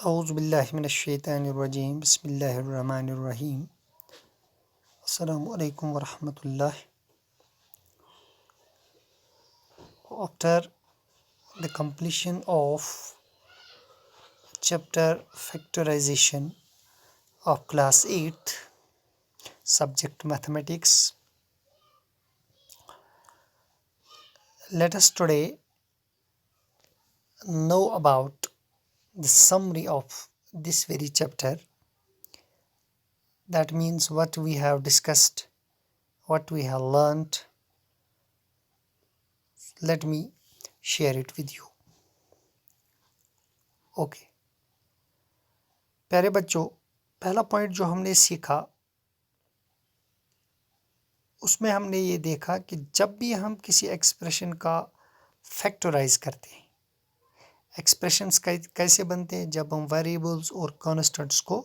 औज़ुबिल्लाहिमिनश्शैतानिर्रजीम बिस्मिल्लाहिर्रहमानिर्रहीम अस्सलामु अलैकुम वरहमतुल्लाह। After the completion of chapter factorization of class 8 subject mathematics, let us today know about the summary of this very chapter. That means what we have discussed, what we have learnt. Let me share it with you. Okay. प्यारे बच्चों, पहला point जो हमने सीखा उसमें हमने ये देखा कि जब भी हम किसी एक्सप्रेशन का फैक्टराइज करते हैं, एक्सप्रेशंस कैसे बनते हैं? जब हम वेरिएबल्स और कॉन्स्टेंट्स को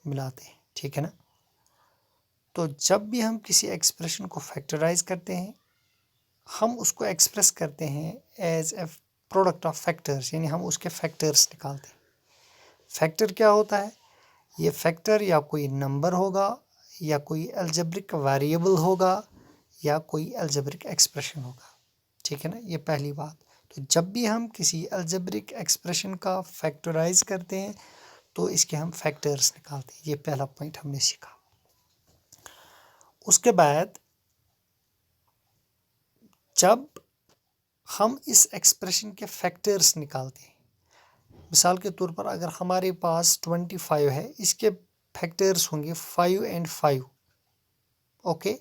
मिलाते हैं, ठीक है ना। तो जब भी हम किसी एक्सप्रेशन को फैक्टराइज करते हैं, हम उसको एक्सप्रेस करते हैं as a product of factors, यानी हम उसके फैक्टर्स निकालते हैं। फैक्टर क्या होता है? ये फैक्टर या कोई नंबर होगा, या कोई अलजेब्रिक वेरिएबल होगा, या कोई अलजेब्रिक एक्सप्रेशन होगा, ठीक है ना। ये पहली बात। तो जब भी हम किसी अलजेब्रिक एक्सप्रेशन का फैक्टराइज करते हैं तो इसके हम फैक्टर्स निकालते हैं। ये पहला पॉइंट हमने सीखा। उसके बाद जब हम इस एक्सप्रेशन के फैक्टर्स निकालते हैं, मिसाल के तौर पर अगर हमारे पास 25 है, इसके फैक्टर्स होंगे 5 एंड 5। ओके,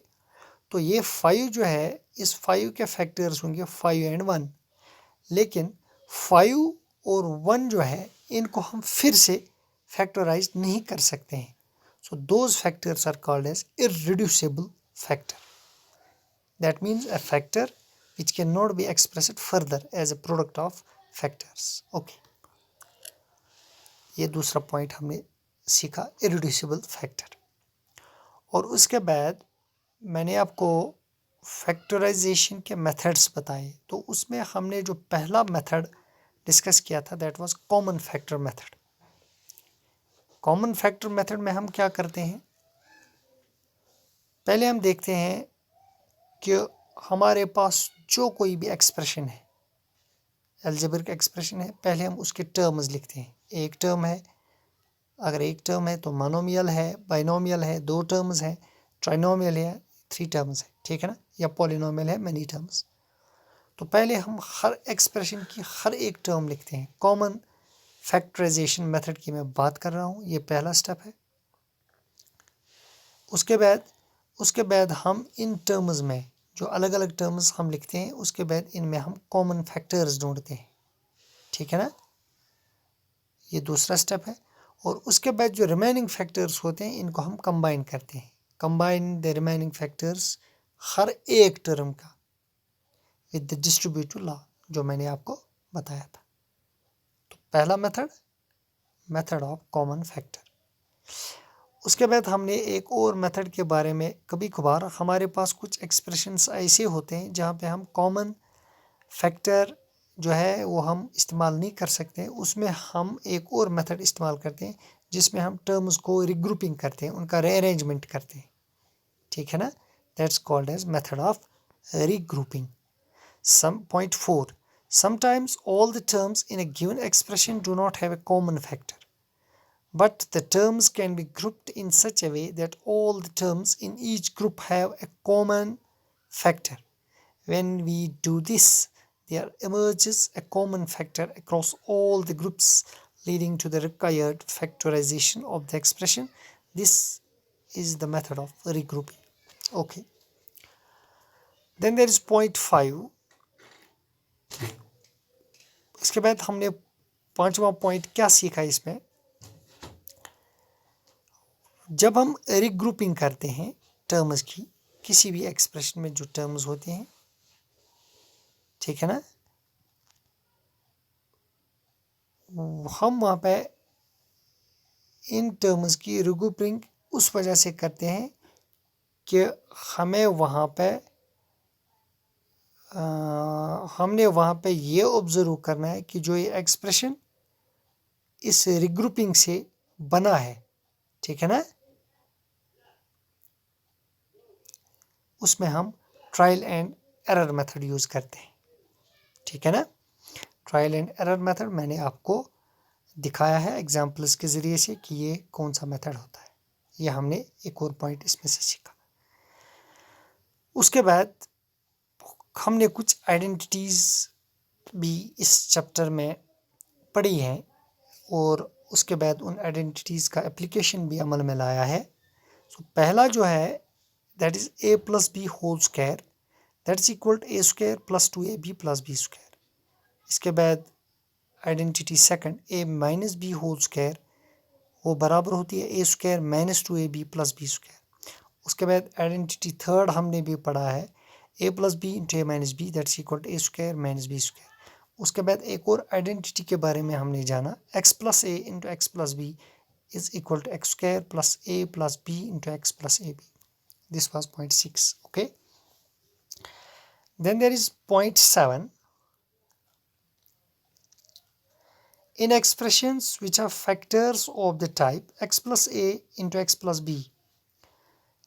तो ये 5 जो है, इस 5 के फैक्टर्स होंगे 5 एंड 1। लेकिन 5 और 1 जो है, इनको हम फिर से फैक्टराइज नहीं कर सकते हैं। So those factors are called as irreducible factor. That means a factor which cannot be expressed further as a product of factors. Okay, ये दूसरा पॉइंट हमने सीखा, इररिड्यूसिबल फैक्टर। और उसके बाद मैंने आपको फैक्टराइजेशन के मेथड्स बताए। तो उसमें हमने जो पहला मेथड डिस्कस किया था, that was common factor method. Common factor method में हम क्या करते हैं? पहले हम देखते हैं कि हमारे पास जो कोई भी एक्सप्रेशन है, अलजेब्रिक एक्सप्रेशन है, पहले हम उसके टर्म्स लिखते हैं। एक टर्म है, अगर एक टर्म है तो मोनोमियल है, बाइनोमियल है, 2 टर्म्स है, ट्राइनोमियल है, 3 टर्म्स है, ठीक है ना, या पॉलिनोमियल है, मेनी टर्म्स। तो पहले हम हर एक्सप्रेशन की हर एक टर्म लिखते हैं। कॉमन फैक्टराइजेशन मेथड की मैं बात कर रहा हूँ, ये पहला स्टेप है। उसके बाद हम इन टर्म्स में जो अलग अलग टर्म्स हम लिखते हैं, उसके बाद इनमें हम कॉमन फैक्टर्स ढूंढते हैं, ठीक है ना। ये दूसरा स्टेप है। और उसके बाद जो रिमेनिंग फैक्टर्स होते हैं, इनको हम कंबाइन करते हैं। कंबाइन द रिमेनिंग फैक्टर्स, हर एक टर्म का, विद द डिस्ट्रीब्यूटिव लॉ जो मैंने आपको बताया था। तो पहला मेथड ऑफ कॉमन फैक्टर। उसके बाद हमने एक और मेथड के बारे में, कभी कभार हमारे पास कुछ एक्सप्रेशंस ऐसे होते हैं जहाँ पे हम कॉमन फैक्टर जो है वो हम इस्तेमाल नहीं कर सकते। उसमें हम एक और मेथड इस्तेमाल करते हैं जिसमें हम टर्म्स को रिग्रुपिंग करते हैं, उनका रीअरेंजमेंट करते हैं, ठीक है ना। That's called as method of regrouping. Point 4. Sometimes all the terms in a given expression do not have a common factor, but the terms can be grouped in such a way that all the terms in each group have a common factor. When we do this, there emerges a common factor across all the groups, leading to the required factorization of the expression. This is the method of regrouping. Okay. Then there is point 5. इसके बाद हमने पांचवा point क्या सीखा इसमें? जब हम regrouping करते हैं टर्म्स की, किसी भी एक्सप्रेशन में जो टर्म्स होते हैं, ठीक है ना, हम वहाँ पे इन टर्म्स की रिग्रुपिंग उस वजह से करते हैं कि हमने वहाँ पे ये ऑब्जर्व करना है कि जो ये एक्सप्रेशन इस रिग्रुपिंग से बना है, ठीक है ना, उसमें हम trial and error method use करते हैं, ठीक है ना। ट्रायल एंड एरर मेथड मैंने आपको दिखाया है एग्जाम्पल्स के ज़रिए से कि ये कौन सा मेथड होता है। ये हमने एक और पॉइंट इसमें से सीखा। उसके बाद हमने कुछ आइडेंटिटीज़ भी इस चैप्टर में पढ़ी हैं और उसके बाद उन आइडेंटिटीज़ का एप्लीकेशन भी अमल में लाया है। सो पहला जो है that is a plus B whole square that is equal to a square plus 2ab plus b square. इसके बाद identity second a minus B whole square, वो बराबर होती है a square minus 2ab plus b square. उसके बाद identity third हमने भी पढ़ा है a plus B into A minus B that is equal to a square minus b square. उसके बाद एक और आइडेंटिटी के बारे में हमने जाना x plus A into X plus B is equal to x square plus a plus b into x plus ab. This was point 6. Okay. Then there is point 7. In expressions which are factors of the type x plus a into x plus b,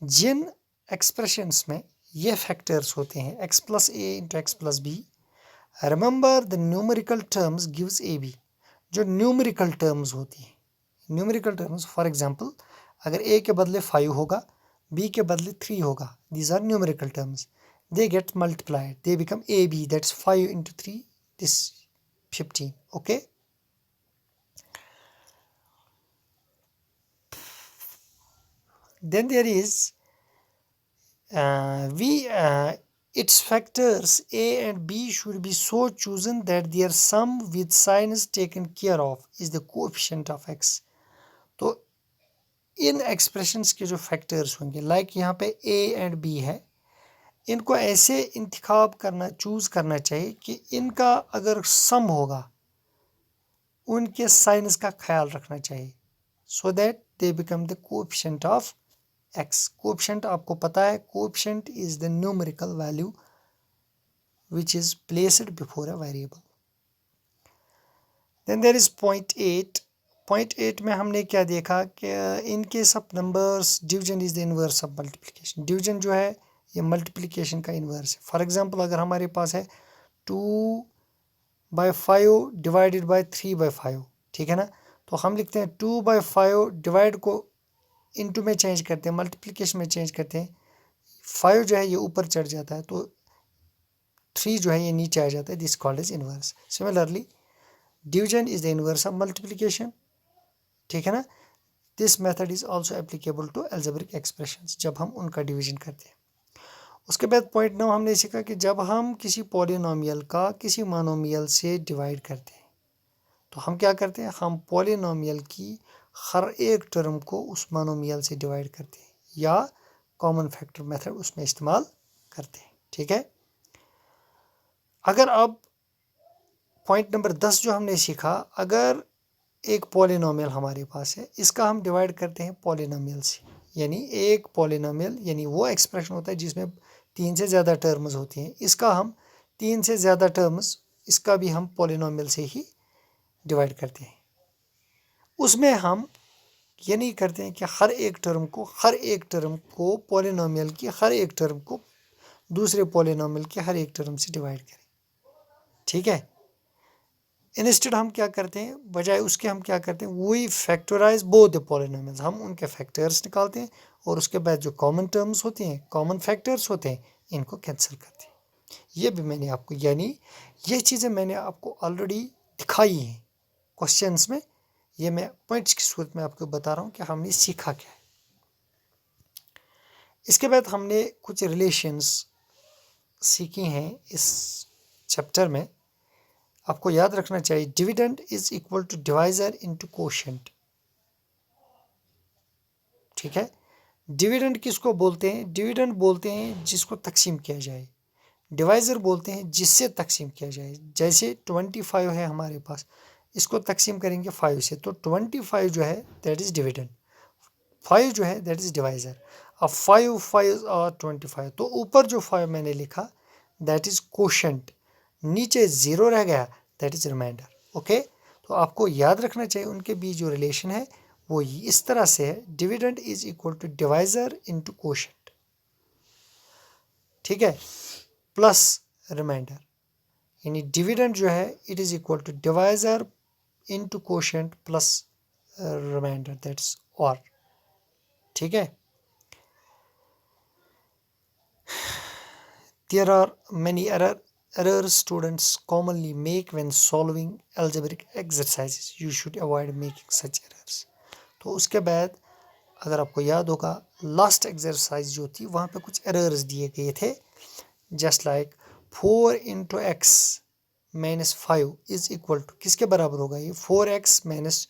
Jin expressions में ये factors होते हैं x plus a into x plus b, remember the numerical terms gives ab. जो numerical terms होती हैं, numerical terms, for example अगर a के बदले 5 होगा, b के बदले 3 होगा, these are numerical terms, they get multiplied, they become ab, that's 5 into 3, this 15. Okay, then there is its factors a and b should be so chosen that their sum with signs taken care of is the coefficient of x. तो इन expressions के जो factors होंगे, like यहाँ पे a and b है, इनको ऐसे इंतखाब करना, चूज़ करना चाहिए कि इनका अगर सम होगा उनके साइंस का ख्याल रखना चाहिए, so that they become the coefficient of x. Coefficient आपको पता है, coefficient is the numerical value which is placed before a variable. Then there is point 8. Point 8 में हमने क्या देखा कि in case of numbers division is the inverse of multiplication. Division जो है ये मल्टीप्लिकेशन का इन्वर्स है. फॉर एग्जांपल अगर हमारे पास है 2/5 डिवाइडेड बाय 3/5, ठीक है ना, तो हम लिखते हैं 2/5 डिवाइड को इनटू में चेंज करते हैं, मल्टीप्लिकेशन में चेंज करते हैं, 5 जो है ये ऊपर चढ़ जाता है तो 3 जो है ये नीचे आ जाता है, this called is inverse. Similarly division is the inverse of multiplication, ठीक है ना. This method is also applicable to algebraic expressions जब हम उनका डिवीजन करते हैं. उसके बाद पॉइंट 9 हमने सीखा कि जब हम किसी पॉलिनोमियल का किसी मोनोमियल से डिवाइड करते हैं तो हम क्या करते हैं, हम पॉलिनोमियल की हर एक टर्म को उस मोनोमियल से डिवाइड करते हैं या कॉमन फैक्टर मेथड उसमें इस्तेमाल करते हैं, ठीक है. अगर अब पॉइंट नंबर 10 जो हमने सीखा, अगर एक पॉलिनोमियल हमारे पास है, इसका हम डिवाइड करते हैं पॉलिनोमियल से, यानी एक पॉलिनोमियल यानी वो एक्सप्रेशन होता है जिसमें 3 से ज़्यादा टर्म्स होती हैं, इसका हम 3 से ज़्यादा टर्म्स, इसका भी हम पॉलिनोमियल से ही डिवाइड करते हैं. उसमें हम ये नहीं करते हैं कि हर एक टर्म को पॉलिनोमियल की हर एक टर्म को दूसरे पॉलिनोमियल के हर एक टर्म से डिवाइड करें, ठीक है. इंस्टेड हम क्या करते हैं, बजाय उसके हम क्या करते हैं, we factorize both the polynomials, हम उनके फैक्टर्स निकालते हैं और उसके बाद जो कॉमन टर्म्स होते हैं, कॉमन फैक्टर्स होते हैं, इनको कैंसिल करते हैं. ये भी मैंने आपको, यानी ये चीज़ें मैंने आपको ऑलरेडी दिखाई हैं क्वेश्चंस में, ये मैं पॉइंट्स की सूरत में आपको बता रहा हूँ कि हमने सीखा क्या है. इसके बाद हमने कुछ रिलेशंस सीखी हैं इस चैप्टर में. आपको याद रखना चाहिए, dividend is equal to divisor into quotient, ठीक है. डिविडेंड किसको बोलते हैं, डिविडेंड बोलते हैं जिसको तकसीम किया जाए, डिवाइजर बोलते हैं जिससे तकसीम किया जाए. जैसे 25 है हमारे पास, इसको तकसीम करेंगे 5 से, तो 25 जो है दैट इज़ डिविडेंड, 5 जो है दैट इज़ डिवाइजर. अब 5 और 25, तो ऊपर जो 5 मैंने लिखा दैट इज़ कोशेंट, नीचे 0 रह गया दैट इज़ रिमाइंडर. ओके, तो आपको याद रखना चाहिए उनके बीच जो रिलेशन है वो इस तरह से है, dividend is equal to divisor into quotient, ठीक है, प्लस रिमाइंडर, यानी डिविडेंड जो है it is equal to divisor into quotient plus remainder, that's और, ठीक है। There are many errors students commonly make when solving algebraic exercises. You should avoid making such errors. तो उसके बाद अगर आपको याद होगा लास्ट एक्सरसाइज जो थी वहाँ पे कुछ एरर्स दिए गए थे, just like 4 into X minus 5 is equal to किसके बराबर होगा, ये 4x माइनस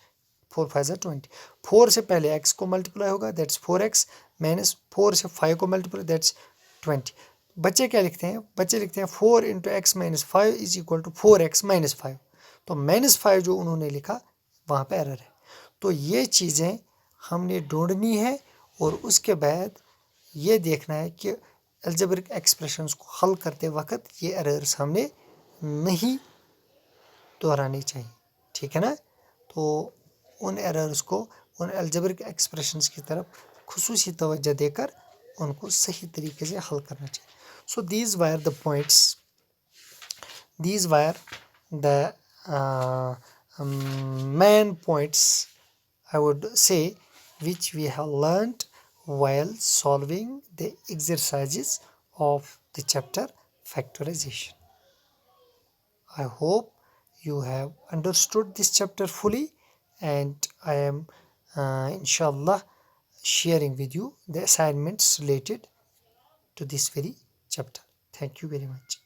4 5 20, 4 से पहले x को मल्टीप्लाई होगा दैट्स 4x माइनस 4 से 5 को मल्टीप्लाई दैट्स 20। बच्चे क्या लिखते हैं, बच्चे लिखते हैं 4 into X minus 5 is equal to 4x minus 5, तो माइनस 5 जो उन्होंने लिखा वहाँ पे एरर है। तो ये चीज़ें हमने ढूंढनी है और उसके बाद ये देखना है कि अलजेब्रिक एक्सप्रेशंस को हल करते वक्त ये एरर्स हमने नहीं दोहरानी चाहिए, ठीक है ना। तो उन एरर्स को, उन अलजेब्रिक एक्सप्रेशंस की तरफ खुसूसी तवज्जो देकर उनको सही तरीके से हल करना चाहिए। So these were the points, these were the main points I would say which we have learnt while solving the exercises of the chapter factorization. I hope you have understood this chapter fully, and I am inshallah sharing with you the assignments related to this very chapter. Thank you very much.